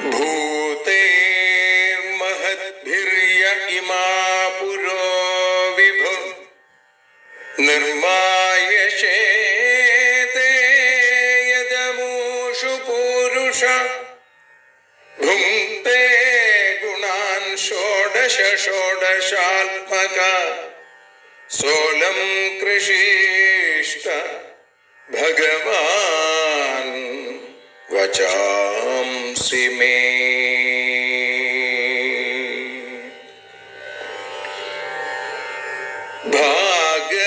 ഭൂതേ മഹദ്ഭിര്യ ഇമാ പുരോ വിഭു നിർമായശേതേ യദമൂഷു പൂരുഷ ഭുങ്ക്തേ ഗുണാൻ ഷോഡശ ഷോഡശാത്മക സോലം കൃഷിഷ്ട ഭഗവാൻ വചാംസി മേ.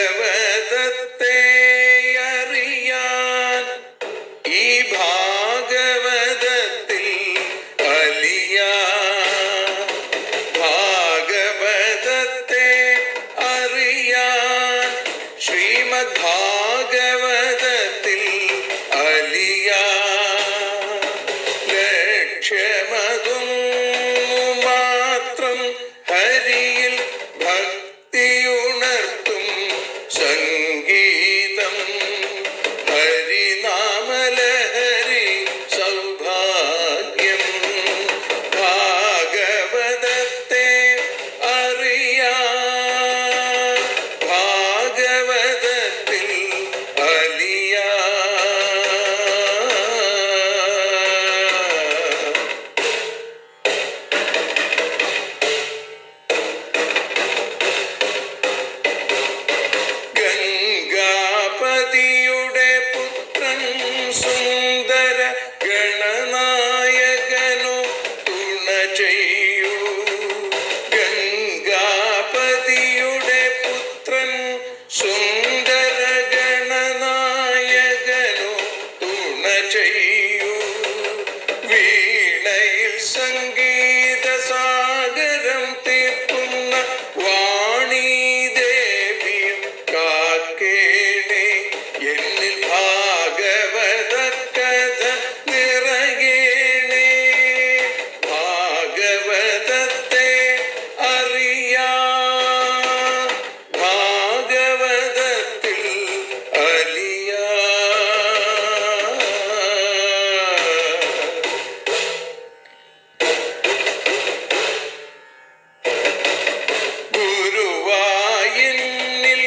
ഭാഗവതത്തെ അറിയാൻ ഈ ഭാഗവതത്തിൽ അലിയാൻ, ഭാഗവതത്തെ അറിയാൻ ശ്രീമദ് ഭാഗവതത്തിൽ അലിയാൻ. ലക്ഷ്യമതും മാത്രം ഹരിയിൽ ഭക്തിയുണർത്തും സംഗീതം ഹരിനാമലഹരി സൗഭാഗ്യം. ഭാഗവതത്തെ അറിയാൻ ഭാഗവതത്തിൽ അലിയാൻ. ഗംഗാപതിയുടെ പുത്രൻ സുന്ദര ഗണനായകനു തുണ ചെയ്യൂ. ഗംഗാപതിയുടെ പുത്രൻ സുന്ദര ഗണനായകനു തുണ ചെയ്യൂ. വീണയിൽ സംഗീത സാഗരം തീർക്കുന്ന വാണീദേവിയും കാക്കേണേ. എന്നിൽ ഭാഗവത കഥ നിറയേണേ. ഭാഗവതത്തെ അറിയാൻ ഭാഗവതത്തിൽ അലിയാൻ. ഗുരുവായൂരിൽ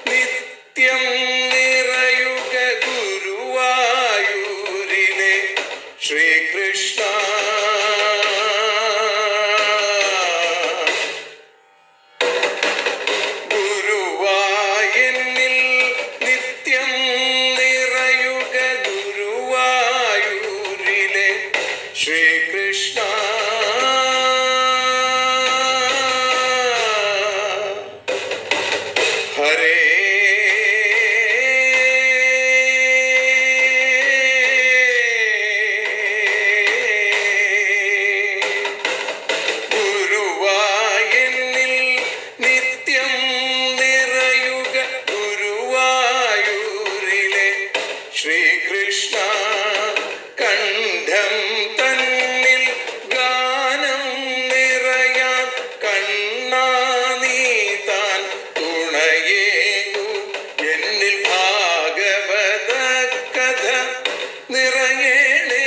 നിത്യം നിറയുക ഗുരുവായൂരിലെ ശ്രീകൃഷ്ണ. ഗുരുവായൂരിൽ നിത്യം നിറയുക ഗുരുവായൂരിലെ ശ്രീകൃഷ്ണ. ഹരേ ഗുരുവായൂരിൽ നിത്യം നിറയുക ഗുരുവായൂരിലെ ശ്രീകൃഷ്ണ. കണ്ഠം തന്നിൽ ഗാനം നിറയാൻ കണ്ണാ നീ താൻ തുണയേകൂ. എന്നിൽ ഭാഗവത കഥ നിറയേണേ.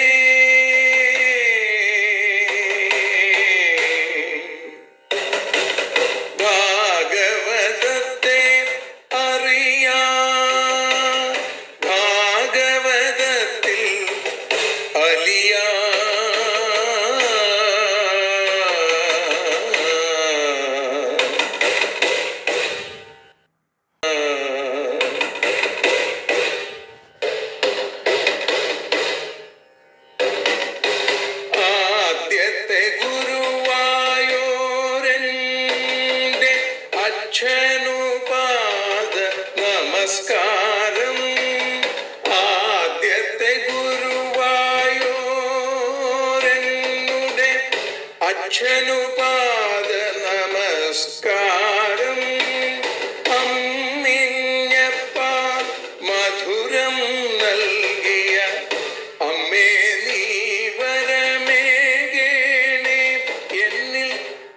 ഭാഗവതത്തെ അറിയാൻ ഭാഗവതത്തിൽ അലിയാൻ. ആദ്യത്തെ ഗുരുവായൂരന്റെ അച്ഛനുപാദ നമസ്കാരം. ആദ്യത്തെ ഗുരുവായൂരനുടെ അച്ഛനുപാദ നമസ്കാരം. അമ്മിഞ്ഞപ്പാൽ മധുരം നൽകിയ അമ്മേ നീ വരമേകേണേ. എന്നിൽ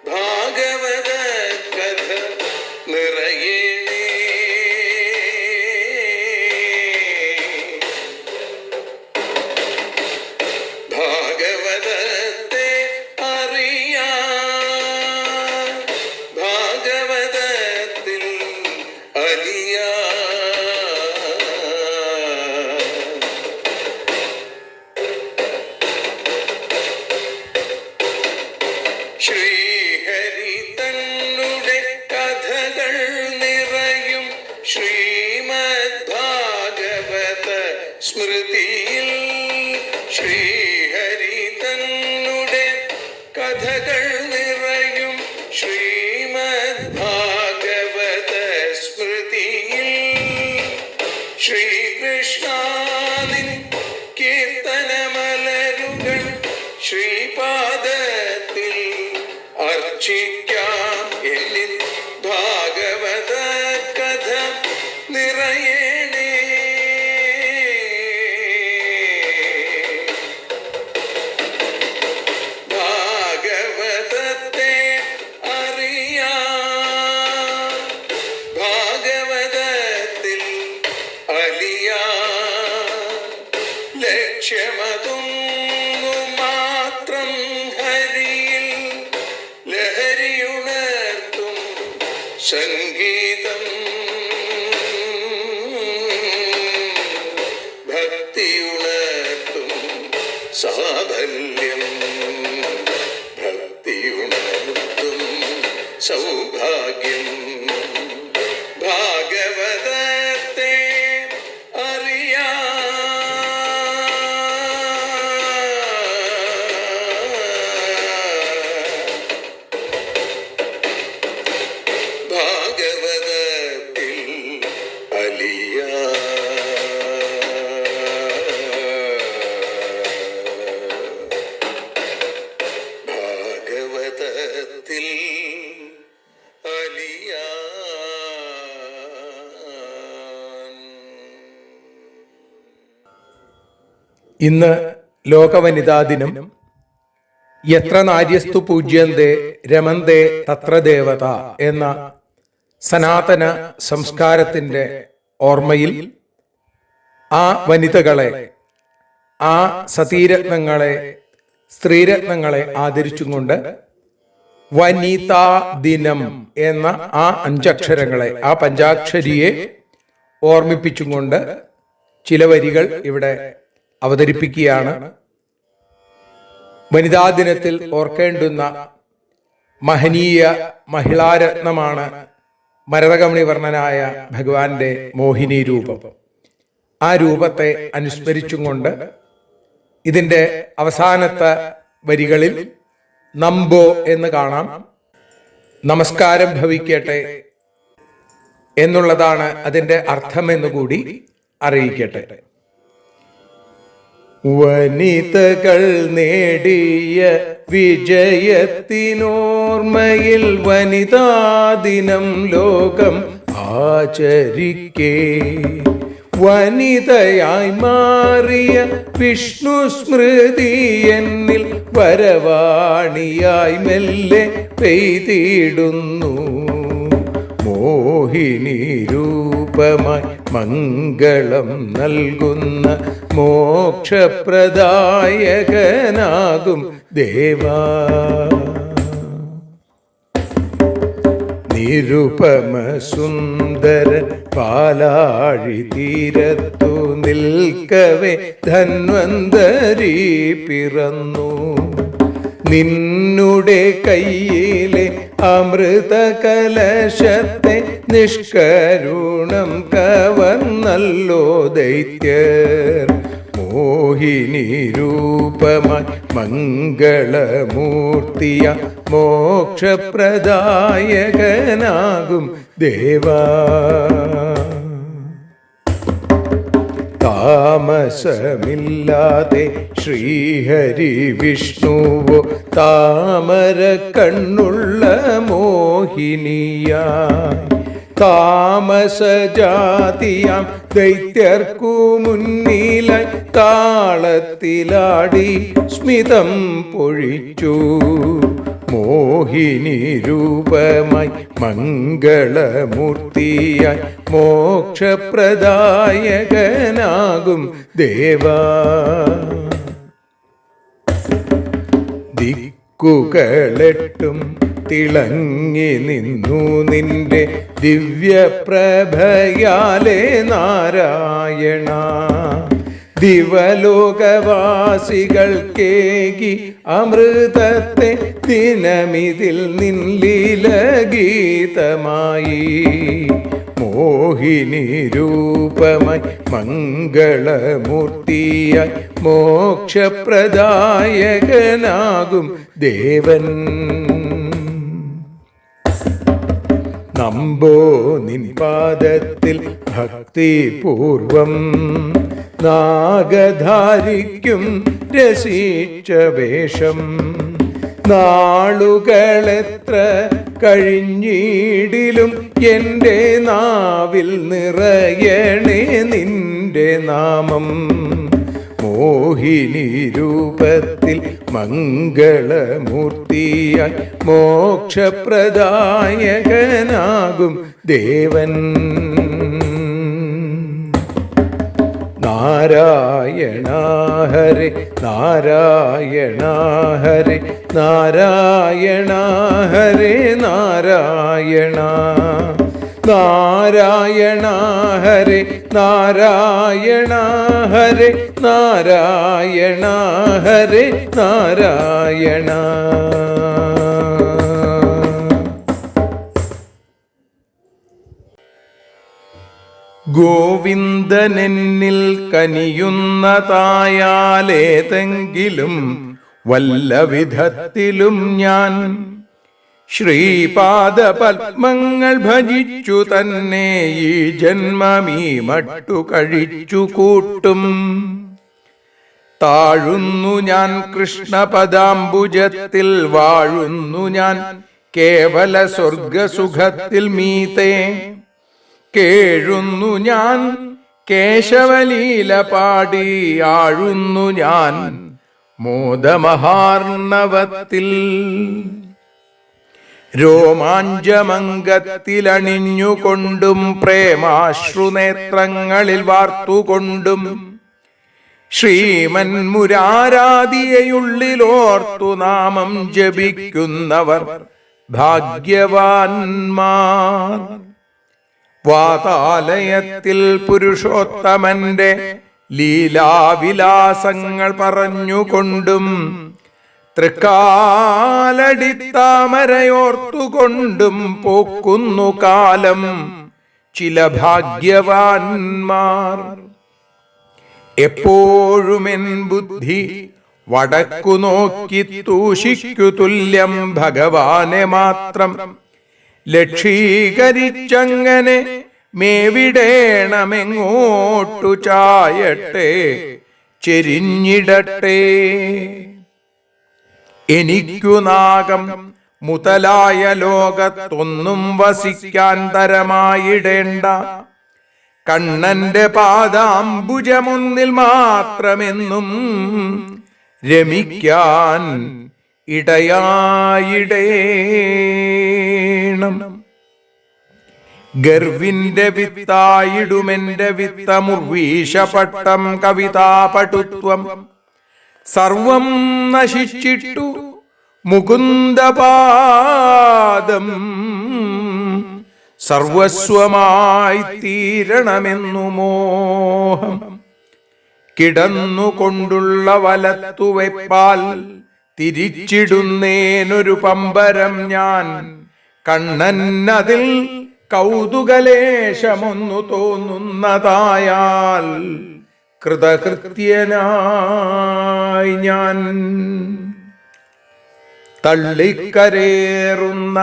ഭാഗവത കഥ നിറയേണേ. ഭാഗവതത്തെ കഥകൾ നിറയും ശ്രീമദ് ഭാഗവത സ്മൃതിയിൽ ശ്രീകൃഷ്ണാനിൻ കീർത്തനമലരുകൾ ശ്രീപാദത്തിൽ അർച്ചിക്കാം. എന്നിൽ ഭാഗവത കഥ നിറയേണേ. ഭാഗവതത്തെ അറിയാം, ഭാഗവതത്തിൽ അലിയാം. ലക്ഷ്യമതൊന്നു മാത്രം ഹരിയിൽ ലഹരിയുണർത്തും സംഗീതം. ഭക്തിയുണർത്തും സാഫല്യം, ഭക്തിയുണർത്തും സൗഭാഗ്യം. ഭാഗവതത്തെ അറിയാം, ഭാഗവതത്തിൽ അലിയാം. ഭാഗവതത്തിൽ അലിയാം. ഇന്ന് ലോകവനിതാ ദിനം. എത്ര നാര്യസ്തു പൂജ്യന്തേ രമന്തേ തത്ര ദേവത എന്ന സനാതന സംസ്കാരത്തിൻ്റെ ഓർമ്മയിൽ ആ വനിതകളെ, ആ സതീരത്നങ്ങളെ, സ്ത്രീരത്നങ്ങളെ ആദരിച്ചുകൊണ്ട് വനിതാ ദിനം എന്ന ആ അഞ്ചക്ഷരങ്ങളെ, ആ പഞ്ചാക്ഷരിയെ ഓർമ്മിപ്പിച്ചുകൊണ്ട് ചില വരികൾ ഇവിടെ അവതരിപ്പിക്കുകയാണ്. വനിതാ ദിനത്തിൽ ഓർക്കേണ്ടുന്ന മഹനീയ മഹിളാരത്നമാണ് മരതകമണി വർണ്ണനായ ഭഗവാന്റെ മോഹിനി രൂപം. ആ രൂപത്തെ അനുസ്മരിച്ചും കൊണ്ട് ഇതിൻ്റെ അവസാനത്തെ വരികളിൽ നമ്പോ എന്ന് കാണാം. നമസ്കാരം ഭവിക്കട്ടെ എന്നുള്ളതാണ് അതിൻ്റെ അർത്ഥമെന്നുകൂടി അറിയിക്കട്ടെ. വനിതകൾ നേടിയ വിജയത്തിനോർമ്മയിൽ വനിതാ ദിനം ലോകം ആചരിക്കേ. വനിതയായി മാറിയ വിഷ്ണു സ്മൃതി എന്നിൽ വരവാണിയായി മെല്ലെ പെയ്തിടുന്നു. മോഹിനി രൂപമായി മംഗളം നൽകുന്ന മോക്ഷപ്രദായകനാകും ദേവാ. നിരുപമ സുന്ദരൻ പാലാഴി തീരത്തു നിൽക്കവേ ധന്വന്തരി പിറന്നു. നിന്നുടെ കയ്യിലെ അമൃത കലശത്തെ നിഷ്കരുണം കവർന്നല്ലോ ദൈത്യർ. മോഹിനി രൂപമായി മംഗളമൂർത്തിയ മോക്ഷപ്രദായകനാകും ദേവാ. താമസമില്ലാതെ ശ്രീഹരി വിഷ്ണുവോ താമര കണ്ണുള്ള മോഹിനിയായി താമസജാതിയാം ദൈത്യർക്കു മുന്നിലായി താളത്തിലാടി സ്മിതം പൊഴിച്ചു. മോഹിനി രൂപമായി മംഗളമൂർത്തിയായി മോക്ഷപ്രദായകനാകും ദേവാ. ദിക്കുകളെട്ടും തിളങ്ങി നിന്നു നിന്റെ ദിവ്യപ്രഭയാലെ നാരായണ. ദിവലോകവാസികൾക്കേകി അമൃതത്തെ ദിനമിതിൽ നിൻലീല ഗീതമായി. മോഹിനി രൂപമായി മംഗളമൂർത്തിയായി മോക്ഷപ്രദായകനാകും ദേവൻ. നമ്പോ നിൻ പാദത്തിൽ ഭക്തിപൂർവം നാഗധാരിക്കും രസിച്ച വേഷം. നാളുകളെത്ര കഴിഞ്ഞിടിലും എൻ്റെ നാവിൽ നിറയണേ നിന്റെ നാമം. മോഹിനി രൂപത്തിൽ മംഗളമൂർത്തിയായി മോക്ഷപ്രദായകനാകും ദേവൻ. നാരായണ ഹരേ നാരായണ ഹരേ നാരായണ ഹരേ നാരായണ. നാരായണ ഹരേ നാരായണ ഹരേ നാരായണ ഹരേ നാരായണ. ഗോവിന്ദനെന്നിൽ കനിയുന്നതായാലേതെങ്കിലും വല്ല വിധത്തിലും ഞാൻ ശ്രീപാദപത്മങ്ങൾ ഭജിച്ചു തന്നെ ഈ ജന്മമീ മട്ടു കഴിച്ചു കൂട്ടും. താഴുന്നു ഞാൻ കൃഷ്ണപദാംബുജത്തിൽ വാഴുന്നു ഞാൻ കേവല സ്വർഗസുഖത്തിൽ മീതേ. കേഴുന്നു ഞാൻ കേശവലീല പാടി ആഴുന്നു ഞാൻ മോദമഹാർണവത്തിൽ. രോമാഞ്ചമംഗത്തിലണിഞ്ഞുകൊണ്ടും പ്രേമാശ്രുനേത്രങ്ങളിൽ വാർത്തുകൊണ്ടും ശ്രീമൻ മുരാരാധിയുള്ളിലോർത്തു നാമം ജപിക്കുന്നവർ ഭാഗ്യവാന്മാർ. വാതാലയത്തിൽ പുരുഷോത്തമന്റെ ലീലാവിലാസങ്ങൾ പറഞ്ഞുകൊണ്ടും തൃക്കാലടിത്താമരയോർത്തുകൊണ്ടും പോക്കുന്നു കാലം ചില ഭാഗ്യവാന്മാർ. എപ്പോഴുമെൻ ബുദ്ധി വടക്കു നോക്കി തൂഷിക്കു തുല്യം ഭഗവാനെ മാത്രം ലക്ഷീകരിച്ചങ്ങനെ മേവിടേണമെങ്ങോട്ടു ചായട്ടെ ചെരിഞ്ഞിടട്ടെ. എനിക്കു നാഗം മുതലായ ലോകത്തൊന്നും വസിക്കാൻ തരമായിടേണ്ട. കണ്ണന്റെ പാദാംബുജമൊന്നിൽ മാത്രമെന്നും രമിക്കാൻ ഇടയായിടേണം. ഗർവിന്റെ വിത്തായിടുമെന്റെ വിത്തമുർവീശപട്ടം കവിതാപടുത്വം സർവം നശിച്ചിട്ടു മുകുന്ദപാദം സർവസ്വമായി തീരണമെന്നു മോഹം. കിടന്നുകൊണ്ടുള്ള വലത്തുവെപ്പാൽ തിരിച്ചിടുന്നേനൊരു പമ്പരം ഞാൻ. കണ്ണന്നതിൽ കൗതുകലേശമൊന്നു തോന്നുന്നതായാൽ കൃതകൃത്യനായി ഞാൻ. തള്ളിക്കരേറുന്ന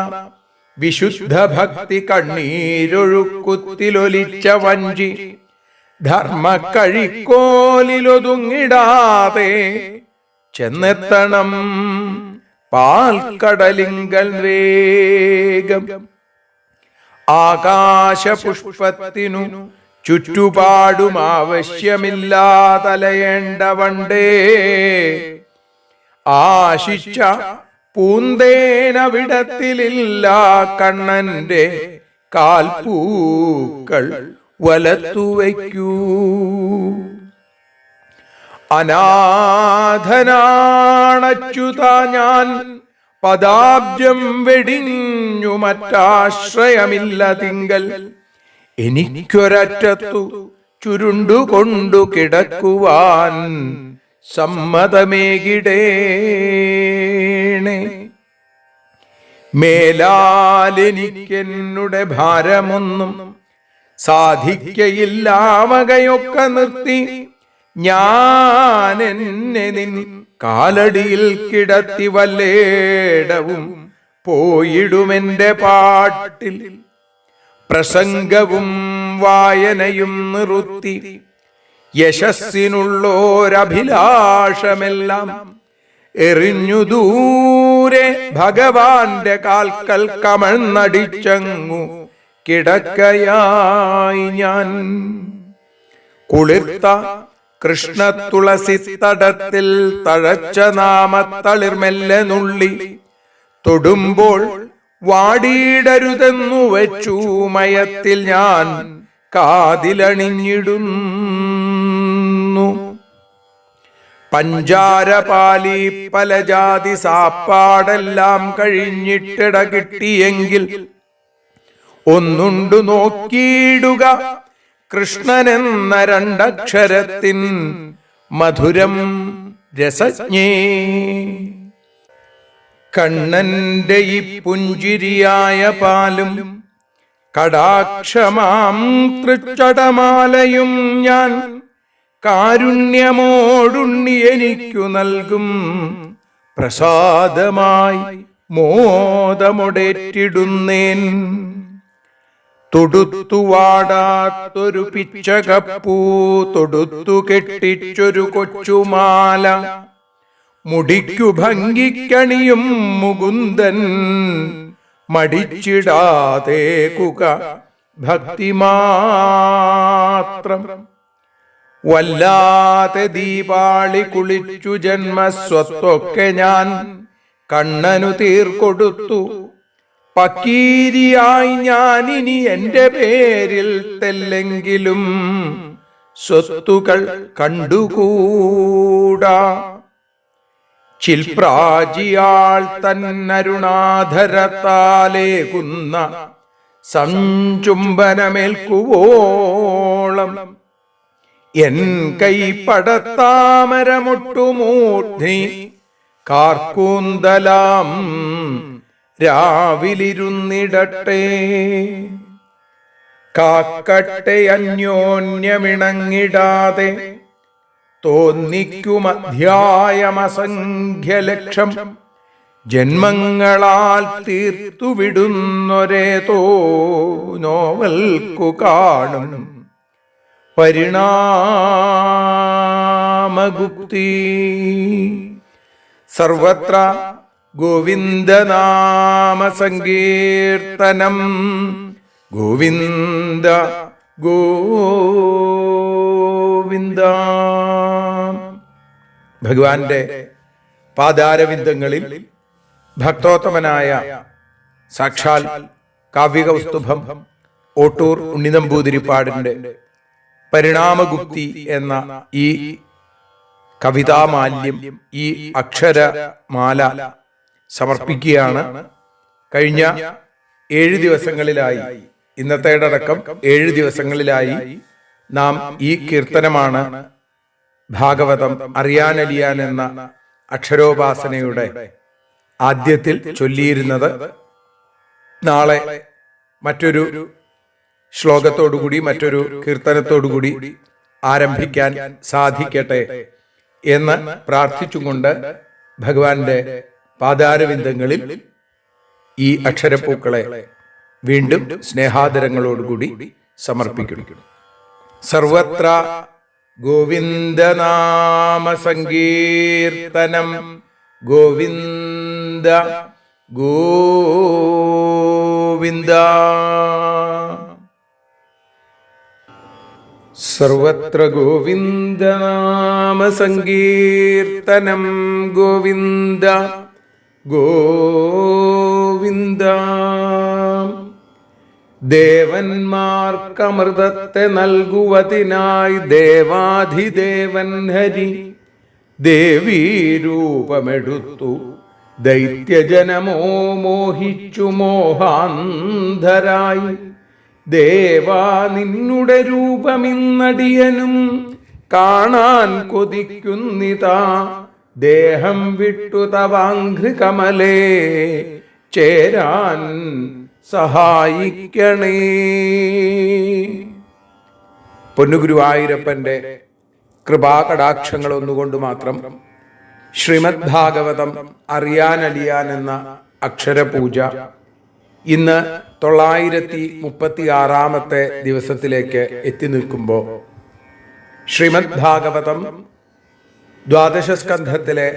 വിശുദ്ധ ഭക്തി കണ്ണീരൊഴുക്കുത്തിലൊലിച്ച വഞ്ചി ധർമ്മക്കഴിക്കോലിലൊതുങ്ങിടാതെ ചെന്നെത്തണം പാൽക്കടലിങ്കൽ വേഗം. ആകാശപുഷ്പത്തിനു ചുറ്റുപാടും ആവശ്യമില്ലാതലയേണ്ട വണ്ടേ. ആശിച്ച പൂന്തേനവിടത്തിലില്ല കണ്ണന്റെ കാൽപ്പൂക്കൾ വലത്തുവയ്ക്കൂ. അനാഥനാണച്യുത ഞാൻ പദാബ്ജം വെടിഞ്ഞു മറ്റാശ്രയമില്ല തിങ്കൽ. എനിക്കൊരറ്റത്തു ചുരുണ്ടുകൊണ്ടു കിടക്കുവാൻ സമ്മതമേകിടേണേ. മേലാലെനിക്കെന്നുടെ ഭാരമൊന്നും സാധിക്കയില്ലാവകയൊക്കെ നിർത്തി ഞാൻ എന്നെ നിൻ കാലടിയിൽ കിടത്തി വല്ലേടവും പോയിടുമെന്റെ പാട്ടിൽ. പ്രസംഗവും വായനയും നിർത്തി യശസ്സിനുള്ളോരഭിലാഷമെല്ലാം എറിഞ്ഞു ദൂരെ ഭഗവാന്റെ കാൽക്കൽ കമഴ്ന്നടിച്ചങ്ങു കിടക്കയായി ഞാൻ. കുളിർത്ത കൃഷ്ണ തുളസി തടത്തിൽ തഴച്ച നാമത്തളിർമെല്ലെ നുള്ളി തൊടുമ്പോൾ വാടിയിടരുതെന്നു വെച്ചു മയത്തിൽ ഞാൻ കാതിലണിഞ്ഞിടുന്നു. പഞ്ചാരപാലി പല ജാതി സാപ്പാടെല്ലാം കഴിഞ്ഞിട്ടിട കിട്ടിയെങ്കിൽ ഒന്നുണ്ടു നോക്കിയിടുക കൃഷ്ണനെന്ന രണ്ടക്ഷരത്തിൻ മധുരം രസജ്ഞേ. കണ്ണന്റെ ഈ പുഞ്ചിരിയായ പാലും കടാക്ഷമാം തൃച്ചടമാലയും ഞാൻ കാരുണ്യമോടുണ്ണി എനിക്കു നൽകും പ്രസാദമായി മോദമൊടേറ്റിടുന്നേൻ. തൊടുത്തു വാടാത്തൊരു പിച്ചകപ്പൂ തൊടുത്തു കെട്ടിച്ചൊരു കൊച്ചുമാല മുടിക്കു ഭംഗിക്കണിയും മുകുന്ദൻ മടിച്ചിടാതെ കുക ഭക്തിമാത്രം. വല്ലാതെ ദീപാളി കുളിച്ചു ജന്മസ്വത്തൊക്കെ ഞാൻ കണ്ണനു തീർക്കൊടുത്തു. പക്കീരിയായി ഞാനിനി എന്റെ പേരിൽ തെല്ലെങ്കിലും സ്വത്തുകൾ കണ്ടുകൂടാ. ചിൽപ്രാജിയാൾ തന്നരുണാധരത്താലേകുന്ന സംചുംബനമേൽക്കുവോളം എൻ കൈപ്പടത്താമരമൊട്ടുമൂർധ്നി കാർക്കൂന്തലാം രാവിലിരുന്നിടട്ടെ. കാക്കട്ടെ അന്യോന്യമിണങ്ങിടാതെ തോന്നിക്കുമധ്യായമസംഖ്യലക്ഷം ജന്മങ്ങളാൽ തീർത്തുവിടുന്നൊരേതോ നോവൽക്കു കാണും പരിണാമഗുപ്തി. സർവത്ര ഗോവിന്ദനാമസങ്കീർത്തനം. ഗോവിന്ദ ഗോവിന്ദ. ഭഗവാന്റെ പാദാരവിന്ദങ്ങളിൽ ഭക്തോത്തമനായ സാക്ഷാൽ കാവ്യകൗസ്തുഭം ഓട്ടൂർ ഉണ്ണിനമ്പൂതിരിപ്പാടിന്റെ പരിണാമഗുപ്തി എന്ന ഈ കവിതാമാല്യം, ഈ അക്ഷരമാല സമർപ്പിക്കുകയാണ്. കഴിഞ്ഞ 7 ദിവസങ്ങളിലായി, ഇന്നത്തേടക്കം 7 ദിവസങ്ങളിലായി നാം ഈ കീർത്തനമാണ് ഭാഗവതം അറിയാനലിയാൻ എന്ന അക്ഷരോപാസനയുടെ ആദ്യത്തിൽ ചൊല്ലിയിരുന്നത്. നാളെ മറ്റൊരു ശ്ലോകത്തോടുകൂടി, മറ്റൊരു കീർത്തനത്തോടുകൂടി ആരംഭിക്കാൻ സാധിക്കട്ടെ എന്ന് പ്രാർത്ഥിച്ചുകൊണ്ട് ഭഗവാന്റെ പാദാരവിന്ദങ്ങളിൽ ഈ അക്ഷരപ്പൂക്കളെ വീണ്ടും സ്നേഹാദരങ്ങളോടുകൂടി സമർപ്പിക്കുന്നു. സർവത്ര ഗോവിന്ദനാമസങ്കീർത്തനം. ഗോവിന്ദ ഗോവിന്ദ. സർവത്ര ഗോവിന്ദനാമസങ്കീർത്തനം. ഗോവിന്ദ ഗോവിന്ദ. ദേവന്മാർക്കമൃതത്തെ നൽകുവതിനായി ദേവാധിദേവൻ ഹരി ദേവീരൂപമെടുത്തു ദൈത്യജനമോ മോഹിച്ചു മോഹാന്ധരായി. ദേവാ നിന്നുടെ രൂപമിന്നടിയനും കാണാൻ കൊതിക്കുന്നിതാ. ദേഹം വിട്ടു തവാഘ്രികമലേ ചേരാൻ സഹായിക്കണേ. പൊന്നുഗുരുവായൂരപ്പന്റെ കൃപാകടാക്ഷങ്ങൾ ഒന്നുകൊണ്ട് മാത്രം ശ്രീമദ് ഭാഗവതം അറിയാനലിയാൻ എന്ന അക്ഷരപൂജ ഇന്ന് 936 ദിവസത്തിലേക്ക് എത്തി നിൽക്കുമ്പോൾ ശ്രീമദ് ഭാഗവതം ദ്വാദശ സ്കന്ധത്തിലെ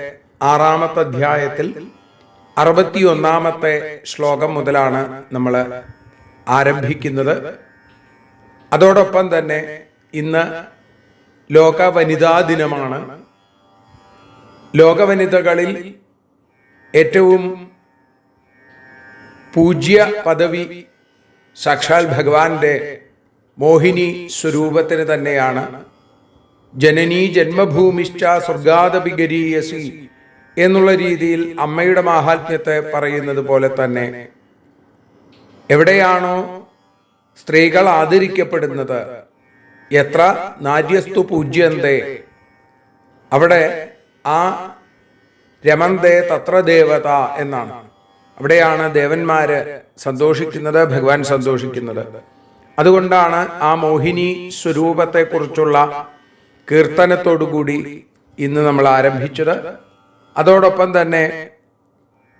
6-ാമത്തെ അധ്യായത്തിൽ 61-ാമത്തെ ശ്ലോകം മുതലാണ് നമ്മൾ ആരംഭിക്കുന്നത്. അതോടൊപ്പം തന്നെ ഇന്ന് ലോക വനിതാ ദിനമാണ്. ലോകവനിതകളിൽ ഏറ്റവും പൂജ്യ പദവി സാക്ഷാൽ ഭഗവാന്റെ മോഹിനി സ്വരൂപത്തിന് തന്നെയാണ്. ജനനീ ജന്മഭൂമിശ്ച സ്വർഗാദപിഗരീയസി എന്നുള്ള രീതിയിൽ അമ്മയുടെ മാഹാത്മ്യത്തെ പറയുന്നത് പോലെ തന്നെ എവിടെയാണോ സ്ത്രീകൾ ആദരിക്കപ്പെടുന്നത്, എത്ര നാര്യസ്തു പൂജ്യന്തേ, അവിടെ ആ രമന്തേ തത്ര ദേവത എന്നാണ്. അവിടെയാണ് ദേവന്മാര് സന്തോഷിക്കുന്നത്, ഭഗവാൻ സന്തോഷിക്കുന്നത്. അതുകൊണ്ടാണ് ആ മോഹിനി സ്വരൂപത്തെക്കുറിച്ചുള്ള കീർത്തനത്തോടുകൂടി ഇന്ന് നമ്മൾ ആരംഭിച്ചത്. അതോടൊപ്പം തന്നെ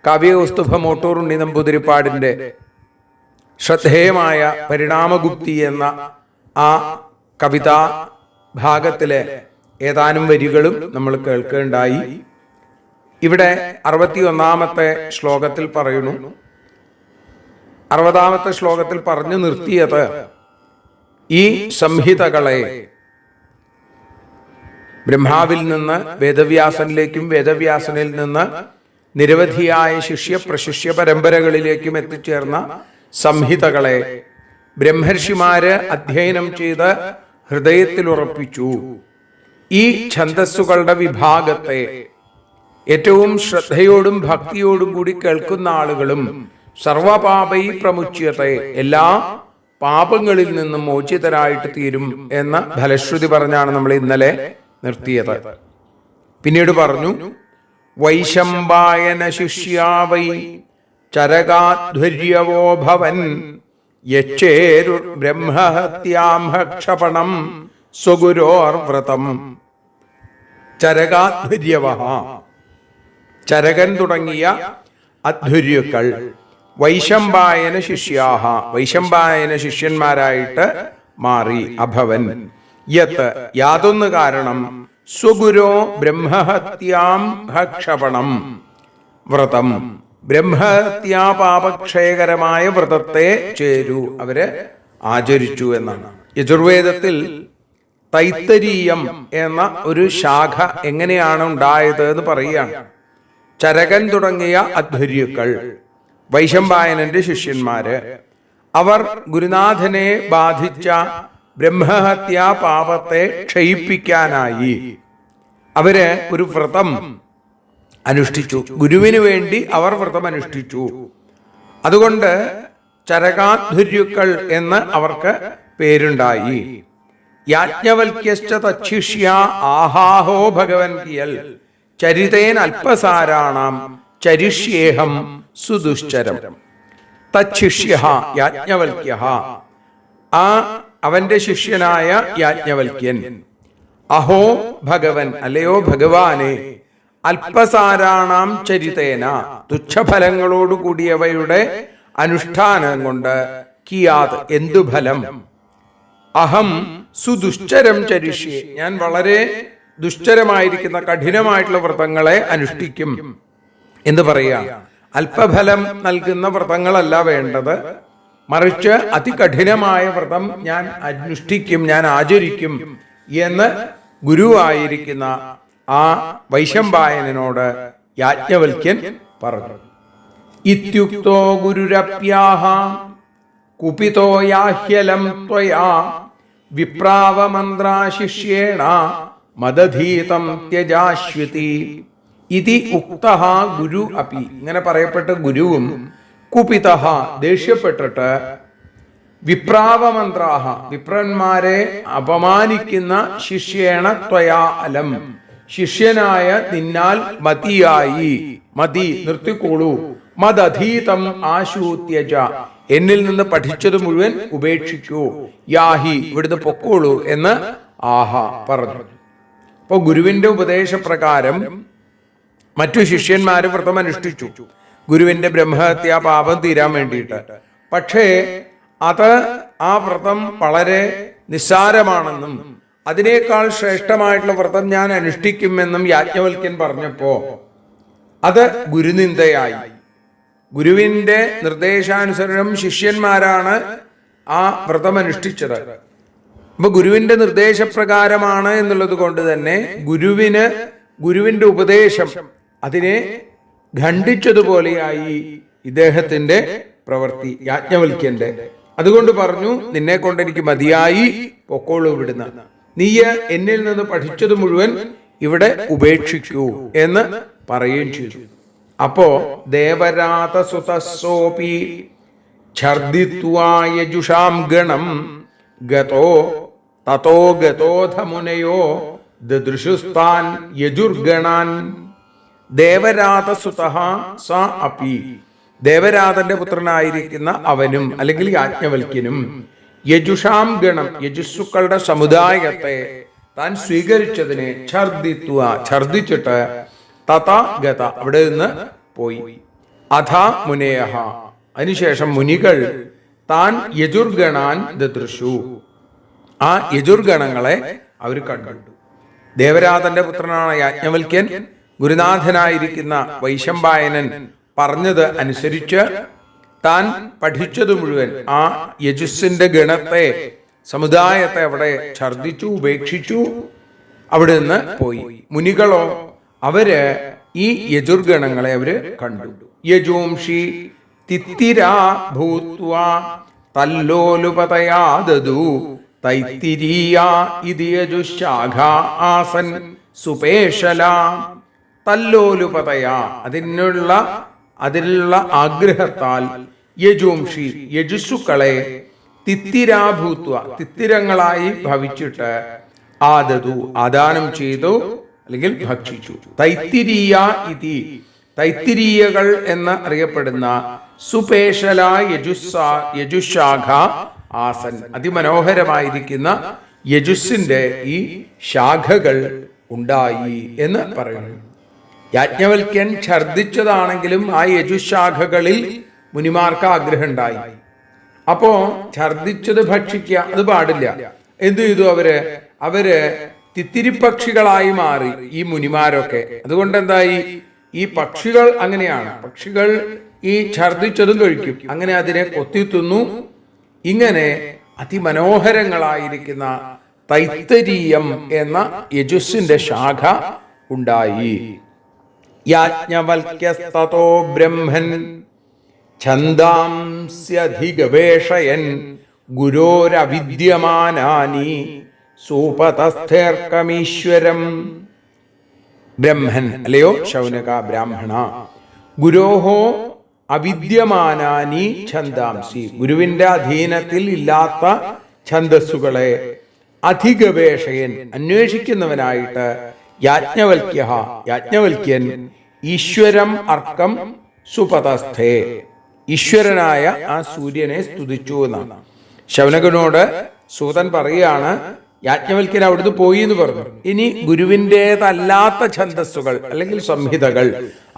കാവ്യകൗസ്തുഭ മോട്ടൂർ ഉണ്ണി നമ്പൂതിരിപ്പാടിൻ്റെ ശ്രദ്ധേയമായ പരിണാമഗുപ്തി എന്ന ആ കവിതാ ഭാഗത്തിലെ ഏതാനും വരികളും നമ്മൾ കേൾക്കുകയുണ്ടായി. ഇവിടെ 61-ാമത്തെ ശ്ലോകത്തിൽ പറയുന്നു, 60-ാമത്തെ ശ്ലോകത്തിൽ പറഞ്ഞു നിർത്തിയത് ഈ സംഹിതകളെ ബ്രഹ്മാവിൽ നിന്ന് വേദവ്യാസനിലേക്കും വേദവ്യാസനിൽ നിന്ന് നിരവധിയായ ശിഷ്യ പ്രശിഷ്യ പരമ്പരകളിലേക്കും എത്തിച്ചേർന്ന സംഹിതകളെ ബ്രഹ്മർഷിമാര് അധ്യയനം ചെയ്ത് ഹൃദയത്തിൽ ഉറപ്പിച്ചു. ഈ ഛന്ദസ്സുകളുടെ വിഭാഗത്തെ ഏറ്റവും ശ്രദ്ധയോടും ഭക്തിയോടും കൂടി കേൾക്കുന്ന ആളുകളും സർവപാപൈ പ്രമുച്യത്തെ, എല്ലാ പാപങ്ങളിൽ നിന്നും മോചിതരായിട്ട് തീരും എന്ന ഫലശ്രുതി പറഞ്ഞാണ് നമ്മൾ ഇന്നലെ നിർത്തിയത്. പിന്നീട് പറഞ്ഞു, വൈശമ്പായന ശിഷ്യാവൈ ചരകാധ്വര്യവോ ഭവൻ യച്ചേരു ബ്രഹ്മഹത്യാം ഹക്ഷപണം സ്വഗുരോർവ്രതം. ചരകാധ്വര്യവ, ചരകൻ തുടങ്ങിയ അധ്വര്യുക്കൾ വൈശമ്പായന ശിഷ്യാഹ, വൈശമ്പായന ശിഷ്യന്മാരായിട്ട് മാറി. അഭവൻ യത്, യാതൊന്ന് കാരണം, സ്വഗുരോ ബ്രഹ്മഹത്യാം ഹക്ഷപണം വ്രതം, ബ്രഹ്മഹത്യാ പാപക്ഷയകരമായ വ്രതത്തെ ചേരു അവര് ആചരിച്ചു എന്നാണ്. യജുർവേദത്തിൽ തൈത്തരീയം എന്ന ഒരു ശാഖ എങ്ങനെയാണ് ഉണ്ടായത് എന്ന് പറയുകയാണ്. ചരകൻ തുടങ്ങിയ അധ്വര്യുക്കൾ വൈശമ്പായനന്റെ ശിഷ്യന്മാര്, അവർ ഗുരുനാഥനെ ബാധിച്ച ബ്രഹ്മഹത്യാ പാപത്തെ ക്ഷയിപ്പിക്കാനായി അവര് ഒരു വ്രതം അനുഷ്ഠിച്ചു. ഗുരുവിന് വേണ്ടി അവർ വ്രതം അനുഷ്ഠിച്ചു. അതുകൊണ്ട് ചരകാധ്വര്യുക്കൾ എന്ന് അവർക്ക് പേരുണ്ടായി. യാജ്ഞവൽക്യശ്ച തച്ഛിഷ്യ ആഹാഹോ ഭഗവൻ കിയൽ ചരിതേൻ അല്പസാരാണാം ചരിഷ്യേഹം സുദുശ്ചരം. തച്ഛിഷ്യ യാജ്ഞവൽക്യ, ആ അവന്റെ ശിഷ്യനായ യാജ്ഞവൽക്യൻ, അഹോ ഭഗവൻ, അല്ലയോ ഭഗവാനെ, അല്പസാരാണാം ചരിതേന, തുച്ഛഫലങ്ങളോട് കൂടിയവയുടെ അനുഷ്ഠാനം കൊണ്ട്, കിയാത് എന്തു ഫലം, അഹം സുദുശ്ചരം ചരിഷ്യേ, ഞാൻ വളരെ ദുശ്ചരമായിരിക്കുന്ന കഠിനമായിട്ടുള്ള വ്രതങ്ങളെ അനുഷ്ഠിക്കും എന്ന് പറയാം. അല്പഫലം നൽകുന്ന വ്രതങ്ങളല്ല വേണ്ടത്, മറിച്ച് അതികഠിനമായ വ്രതം ഞാൻ അനുഷ്ഠിക്കും, ഞാൻ ആചരിക്കും എന്ന് ഗുരുവായിരിക്കുന്ന ആ വൈശമ്പായനോട് യാജ്ഞവൽക്യൻ പറഞ്ഞു. ഇത്യുക്തോ ഗുരുരപ്യാഹ കുപിതോ യാഹ്യലം ത്വയാ വിപ്രാവമന്ത്രാശിഷ്യേണ മദധീതം ത്യജാശ്വതി ഇതി ഉക്തഃ ഗുരു അപി. ഇങ്ങനെ പറയപ്പെട്ട ഗുരുവും കുപിതഃ, ദേഷ്യപ്പെട്ടിട്ട്, വിപ്രാവമന്ത്രാഹ, വിപ്രന്മാരെ അപമാനിക്കുന്ന ശിഷ്യേണ ത്വയാ അലം, ശിഷ്യനായ നിന്നാൽ മതിയായി, മതി നിർത്തിക്കോളൂ, മദധീതം ആശൂത്യജ, എന്നിൽ നിന്ന് പഠിച്ചത് മുഴുവൻ ഉപേക്ഷിക്കൂ, യാഹി ഇവിടുന്ന് പൊക്കോളൂ എന്ന് ആഹ പറഞ്ഞു. അപ്പോൾ ഗുരുവിന്റെ ഉപദേശപ്രകാരം മറ്റു ശിഷ്യന്മാര് വ്രതം അനുഷ്ഠിച്ചു, ഗുരുവിന്റെ ബ്രഹ്മഹത്യാ പാപം തീരാൻ വേണ്ടിയിട്ട്. പക്ഷേ ആ വ്രതം വളരെ നിസ്സാരമാണെന്നും അതിനേക്കാൾ ശ്രേഷ്ഠമായിട്ടുള്ള വ്രതം ഞാൻ അനുഷ്ഠിക്കുമെന്നും യാജ്ഞവൽക്യൻ പറഞ്ഞപ്പോ അത് ഗുരുനിന്ദയായി. ഗുരുവിന്റെ നിർദ്ദേശാനുസരണം ശിഷ്യന്മാരാണ് ആ വ്രതം അനുഷ്ഠിച്ചത്. അപ്പൊ ഗുരുവിന്റെ നിർദ്ദേശപ്രകാരമാണ് എന്നുള്ളത് കൊണ്ട് തന്നെ ഗുരുവിന്റെ ഉപദേശം അതിനെ ഖണ്ഡിച്ചതുപോലെയായി ഇദ്ദേഹത്തിന്റെ പ്രവൃത്തി, യാജ്ഞവൽക്യന്റെ. അതുകൊണ്ട് പറഞ്ഞു, നിന്നെ കൊണ്ട് എനിക്ക് മതിയായി, പൊക്കോളൂ ഇവിടുന്ന്. നീ എന്നിൽ നിന്ന് പഠിച്ചത് മുഴുവൻ ഇവിടെ ഉപേക്ഷിക്കൂ എന്ന് പറയുകയും ചെയ്തു. അപ്പോ ദേവരാതസുതസോപി ഛർദിത്വായജുഷാം ഗണം തതോ ഗതോധമുനയോ ദദൃശുസ്താൻ യജുർഗണാൻ. ദേവരാതസുതഃ സ അപി, ദേവരാതന്റെ പുത്രനായിരിക്കുന്ന അവനും അല്ലെങ്കിൽ യാജ്ഞവൽക്യനും യജുഷാം ഗണം, യജുസ്സുക്കളുടെ സമുദായത്തെ താൻ സ്വീകരിച്ചതിനെ ഛർദിച്ചിട്ട് തഥാ ഗത, അവിടെ നിന്ന് പോയി. അഥ മുനേഹ, അതിനുശേഷം മുനികൾ താൻ യജുർഗണാൻ ദദൃശു, ആ യജുർഗണങ്ങളെ അവർ കണ്ടു. ദേവരാതന്റെ പുത്രനാണ് യാജ്ഞവൽക്യൻ. ഗുരുനാഥനായിരിക്കുന്ന വൈശമ്പായനൻ പറഞ്ഞത് അനുസരിച്ച് താൻ പഠിച്ചത് മുഴുവൻ ആ യജുസിന്റെ ഗണത്തെ, സമുദായത്തെ അവിടെ ഛർദിച്ചു, ഉപേക്ഷിച്ചു, അവിടെ നിന്ന് പോയി. മുനികളോ അവര് ഈ യജുർഗണങ്ങളെ അവര് കണ്ടു. യജൂംഷി തിത്തിരാ ഭൂത്വാ തല്ലോലുപതയാ ദദു തൈത്തിരീയ ഇതി യജുശാഖ ആസൻ സുപേശല. തല്ലോലുപതയാ, അതിലുള്ള ആഗ്രഹത്താൽ യജൂംഷി യജുസ്സുക്കളെ തിത്തിരാഭൂത്വ, തിത്തിരങ്ങളായി ഭവിച്ചിട്ട് ആദതു ആദാനം ചെയ്തു അല്ലെങ്കിൽ ഭക്ഷിച്ചു. തൈത്തിരീയ ഇതി, തൈത്തിരീയകൾ എന്ന് അറിയപ്പെടുന്ന സുപേശല യജുശാഖ ആസൻ, അതിമനോഹരമായിരിക്കുന്ന യജുസിന്റെ ഈ ശാഖകൾ ഉണ്ടായി എന്ന് പറയുന്നു. യാജ്ഞവൽക്യൻ ഛർദിച്ചതാണെങ്കിലും ആ യജുശാഖകളിൽ മുനിമാർക്ക് ആഗ്രഹം ഉണ്ടായി. അപ്പോ ഛർദിച്ചത് ഭക്ഷിക്കുക അത് പാടില്ല. എന്തു ചെയ്തു അവര് തിത്തിരിപ്പക്ഷികളായി മാറി ഈ മുനിമാരൊക്കെ. അതുകൊണ്ട് എന്തായി, ഈ പക്ഷികൾ അങ്ങനെയാണ്, പക്ഷികൾ ഈ ഛർദിച്ചതും കഴിക്കും, അങ്ങനെ അതിനെ കൊത്തിത്തുന്നു. ഇങ്ങനെ അതിമനോഹരങ്ങളായിരിക്കുന്ന തൈത്തരീയം എന്ന യജുസിന്റെ ശാഖ ഉണ്ടായി. യാജ്ഞവൽക്യസ്തതോ ബ്രഹ്മൻ ഛന്ദാംസ്യധിഗവേഷയൻ ഗുരോരവിദ്യമാനാനി സൂപതസ്ഥേർക്കമീശ്വരം. ബ്രഹ്മൻ അല്ലയോ ശൗനക ബ്രാഹ്മണ, ഗുരോഹോ അവിദ്യമാനാനി ഛന്ദാംസി, ഗുരുവിന്റെ അധീനത്തിൽ ഇല്ലാത്ത ഛന്ദസ്സുകളെ അധിഗവേഷയൻ അന്വേഷിക്കുന്നവനായിട്ട് യാജ്ഞവൽക്യൻ ഈശ്വരം അർക്കം സുപതസ്ഥേ, ഈശ്വരനായ ആ സൂര്യനെ സ്തുതിച്ചു എന്നാണ്. ശൗനകനോട് സൂതൻ പറയുകയാണ്, യാജ്ഞവൽക്യൻ അവിടുന്ന് പോയി എന്ന് പറഞ്ഞു. ഇനി ഗുരുവിൻ്റെതല്ലാത്ത ഛന്ദസ്സുകൾ അല്ലെങ്കിൽ സംഹിതകൾ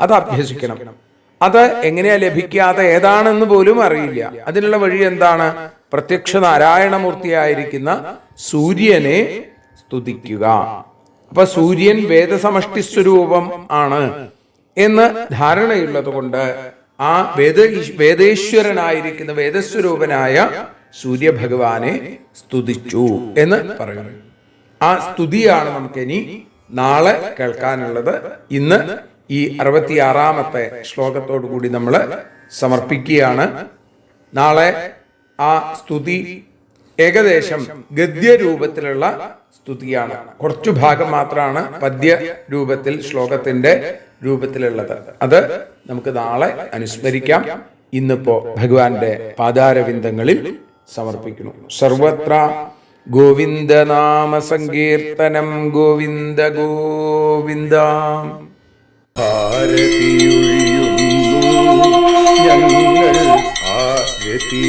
അത് അഭ്യസിക്കണം. അത് എങ്ങനെയാ ലഭിക്കാതെ, ഏതാണെന്ന് പോലും അറിയില്ല. അതിനുള്ള വഴി എന്താണ്? പ്രത്യക്ഷ നാരായണമൂർത്തിയായിരിക്കുന്ന സൂര്യനെ സ്തുതിക്കുക. അപ്പൊ സൂര്യൻ വേദസമഷ്ടി സ്വരൂപം ആണ് എന്ന് ധാരണയുള്ളത് കൊണ്ട് ആ വേദേശ്വരനായിരിക്കുന്ന വേദസ്വരൂപനായ സൂര്യഭഗവാനെ സ്തുതിച്ചു എന്ന് പറയുന്നു. ആ സ്തുതിയാണ് നമുക്കിനി നാളെ കേൾക്കാനുള്ളത്. ഇന്ന് ഈ 66-ാമത്തെ ശ്ലോകത്തോടു കൂടി നമ്മൾ സമർപ്പിക്കുകയാണ്. നാളെ ആ സ്തുതി ഏകദേശം ഗദ്യരൂപത്തിലുള്ള സ്തുതിയാണ്. കുറച്ചു ഭാഗം മാത്രമാണ് പദ്യ രൂപത്തിൽ, ശ്ലോകത്തിന്റെ രൂപത്തിലുള്ളത്. അത് നമുക്ക് നാളെ അനുസ്മരിക്കാം. ഇന്നിപ്പോ ഭഗവാന്റെ പാദാരവിന്ദങ്ങളിൽ സമർപ്പിക്കുന്നു. സർവത്ര ഗോവിന്ദനാമ സങ്കീർത്തനം. ഗോവിന്ദ ഗോവിന്ദ. ഭാരതിയൊഴിയുന്നു ഞങ്ങൾ ആരതി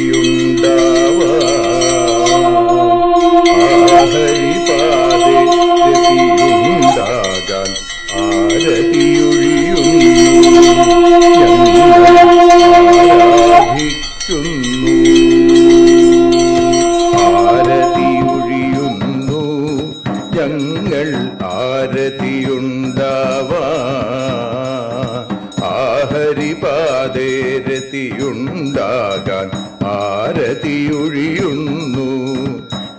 ഹരിപാദേ രതിയുണ്ടാകാൻ ആരതിയൊഴിയുന്നു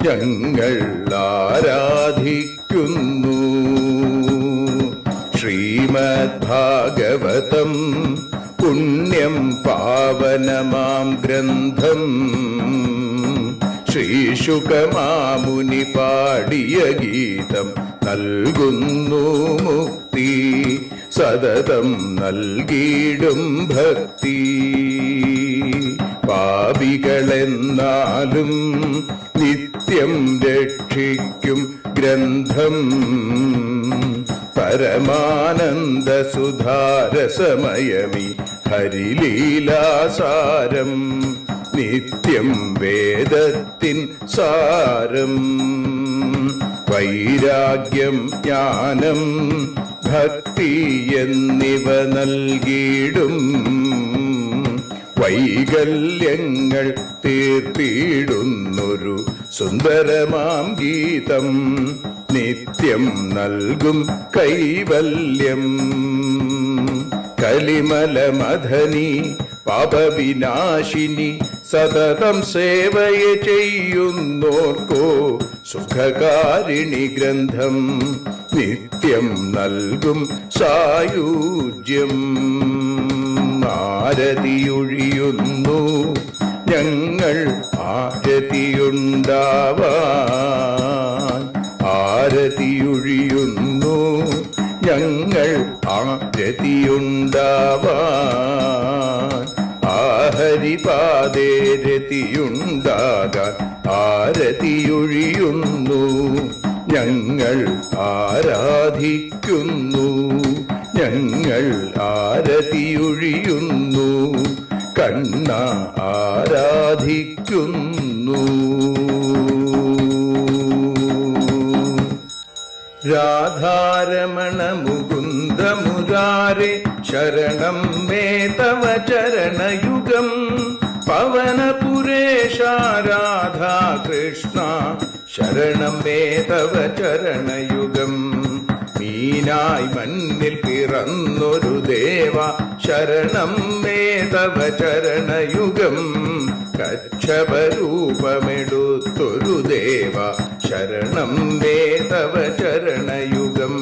ഞങ്ങൾ ആരാധിക്കുന്നു. ശ്രീമദ് ഭാഗവതം പുണ്യം പാവനമാം ഗ്രന്ഥം ശ്രീശുകമാമുനി പാടിയ ഗീതം നൽകുന്നു മുക്തി സതതം നൽകിയിടും ഭക്തി. പാപികളെന്നാലും നിത്യം രക്ഷിക്കും ഗ്രന്ഥം പരമാനന്ദ സുധാരസമയമി ഹരിലീലാസാരം നിത്യം വേദത്തിൻ സാരം. വൈരാഗ്യം ജ്ഞാനം ഭക്തി എന്നിവ നൽകിയിടും വൈകല്യങ്ങൾ തീർത്തിടുന്നൊരു സുന്ദരമാം ഗീതം നിത്യം നൽകും കൈവല്യം. കലിമലമഥനി പാപവിനാശിനി സതതം സേവയ ചെയ്യുന്നോർക്കോ സുഖകാരിണി ഗ്രന്ഥം നിത്യം നൽകും സായുജ്യം. ആരതിയൊഴിയുന്നു ഞങ്ങൾ ആരതിയുണ്ടാവാൻ ആരതിയൊഴിയുന്നു ഞങ്ങൾ ആരതിയുണ്ടാവാൻ ഹരിപാദേ രതിയുണ്ടാകാൻ ആരതിയൊഴിയുന്നു ഞങ്ങൾ ആരാധിക്കുന്നു ഞങ്ങൾ ആരതിയൊഴിയുന്നു കണ്ണ ആരാധിക്കുന്നു. രാധാരമണ മുകുന്ദ മുരാരേ ശരണം മേ തവ ചരണയുഗം. പവനപുരേശ രാധാ കൃഷ്ണ ശരണം മേ തവ ചരണയുഗം. മീനായി മണ്ണിൽ പിറന്നൊരു ദേവ ശരണം മേ തവ ചരണയുഗം. കച്ഛപരൂപമെടുത്തൊരു ദേവ ശരണം മേ തവ ചരണയുഗം.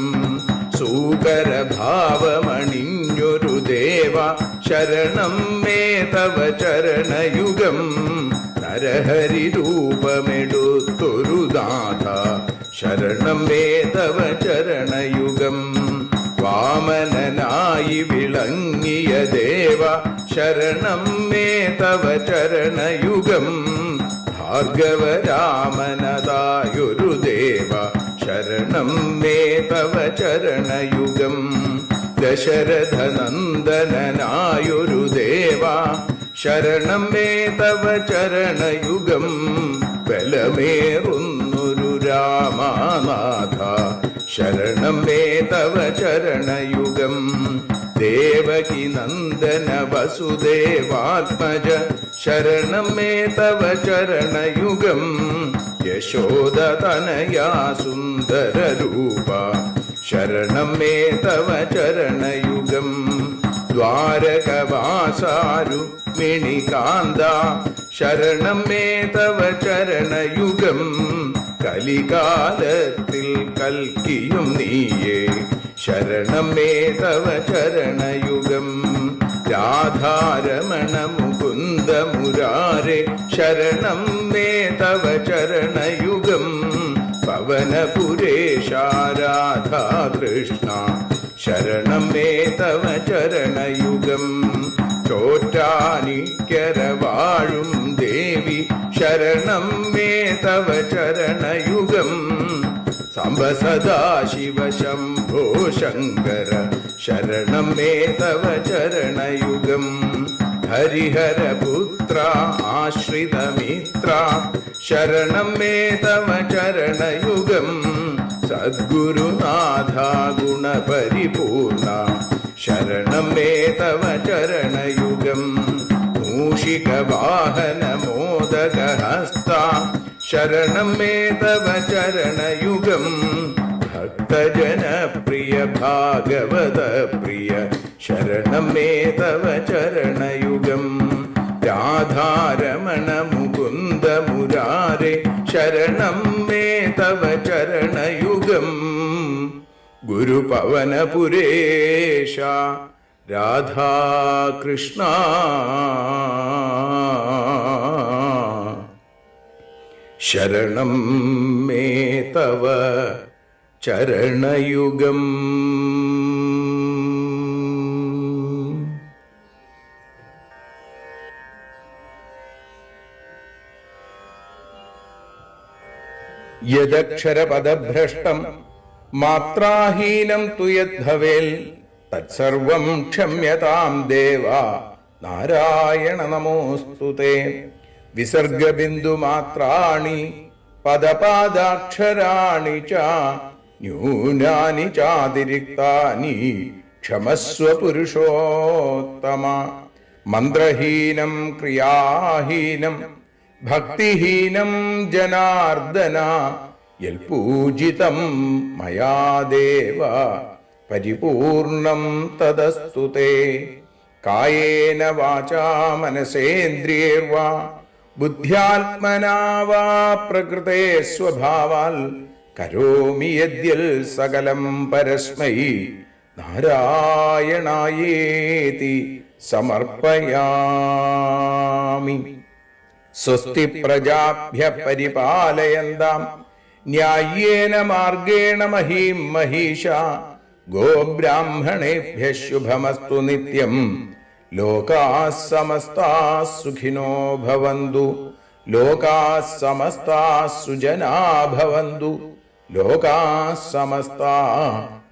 സൂകരഭാവമണിഞ്ഞൊരു ദേവ ശരണം മേ തവ ചരണയുഗം. നരഹരി രൂപമെടുത്തൊരു നാഥ ശരണം മേ തവ ചരണയുഗം. വാമനനായി വിളങ്ങിയ ദേവ ശരണം മേ തവ ചരണയുഗം. ഭാർഗവരാമനതായൊരു ദേവ ശരണം മേ തവ ചരണയുഗം. ദശരഥനന്ദനായൊരു ദേവ ശരണം മേ തവ ചരണയുഗം. ബലമേറുന്നൊരു രാമനാഥ ശരണം മേ തവ ചരണയുഗം. ദേവകി നന്ദന വസുദേവാത്മജ ശരണം മേ തവ ചരണയുഗം. യശോദതനയാ സുന്ദര രൂപ ശരണം മേ തവ ചരണയുഗം. ദ്വാരകവാസാരുക്മിണികാന്ത ശരണം മേ തവ ചരണയുഗം. കലികാലത്തിൽ കൽക്കിയും നീയേ ശരണം മേ തവ ചരണയുഗം. രാധാരമണ മുകുന്ദ മുരാരേ ശരണം മേ തവ ചരണയുഗം. പവനപുരേശ രാധാ കൃഷ്ണ ശരണം മേ തവ ചരണയുഗം. ചോറ്റാനിക്കര വാഴും ദേവി ശരണം മേ തവ ചരണയുഗം. സാംബ സദാശിവ ശംഭോ ശങ്കര ശരണം മേ തവ ചരണയുഗം. ഹരിഹരപുത്ര ആശ്രിതമിത്ര ശരണം മേ തവ ചരണയുഗം. സദ്ഗുരുനാഥ ഗുണപരിപൂർണ ശരണം മേ തവ ചരണയുഗം. മൂഷിക വാഹന മോദകഹസ്ത ശരണം മേ തവ ചരണയുഗം. ഭക്തജനപ്രിയ ഭാഗവത പ്രിയ ശരണം മേ തവ ചരണയുഗം രാധാരമണ മുകുന്ദ മുരാരേ ശരണം മേ തവ ചരണയുഗം ഗുരുപവനപുരേശ രാധാകൃഷ്ണ ശരണം മേ തവ ചരണയുഗം. യദക്ഷരപദഭ്രഷ്ടം മാത്രാഹീനം തു യദ്ഭവേൽ തത്സർവം ക്ഷമ്യതാം ദേവ നാരായണ നമോസ്തുതേ. വിസർഗബിന്ദുമാത്രാണി പദപാദാക്ഷരാണി ച ന്യൂനാനി ചാതിരിക്താനി ക്ഷമസ്വ പുരുഷോത്തമ. മന്ത്രഹീനം ക്രിയാഹീനം ഭക്തിഹീനം ജനാർദ്ദന യൽപൂജിതം മയാ ദേവ പരിപൂർണം തദസ്തു തേ. കായേന വാചാ മനസേന്ദ്രിയേർവാ ബുദ്ധ്യാത്മനാ വാ പ്രകൃതേ സ്വഭാവാൽ കരോമി യദ്യൽ സകലം പരസ്മൈ നാരായണായേതി സമർപ്പയാമി. സ്വസ്തി പ്രജാഭ്യഃ പരിപാലയന്താം ന്യായേന മാർഗേണ മഹീം മഹീഷാ. ഗോബ്രാഹ്മണേഭ്യഃ ശുഭമസ്തു നിത്യം. ലോകാഃ സമസ്താഃ സുഖിനോ ഭവന്തു. ലോകാഃ സമസ്താഃ സുജനാഃ ഭവന്തു. ലോകാഃ സമസ്താഃ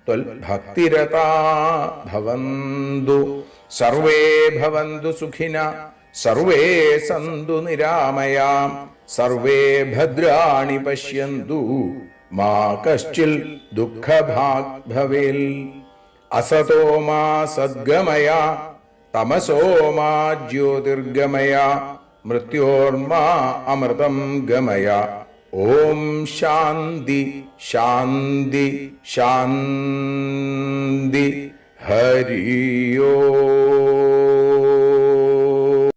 ത്വൽഭക്തിരതാഃ ഭവന്തു. സർവേ ഭവന്തു സുഖിനഃ സർവേ സന്തു നിരാമയാം. സർവേ ഭദ്രാണി പശ്യന്തു മാ കശ്ചിൽ ദുഃഖഭാഗ് ഭവേൽ. അസതോ മാ സദ്ഗമയ തമസോ മാ ജ്യോതിർഗമയ മൃത്യോർമാ അമൃതം ഗമയ. ഓം ശാന്തി ശാന്തി ശാന്തി. 「 ഹരി ഓം.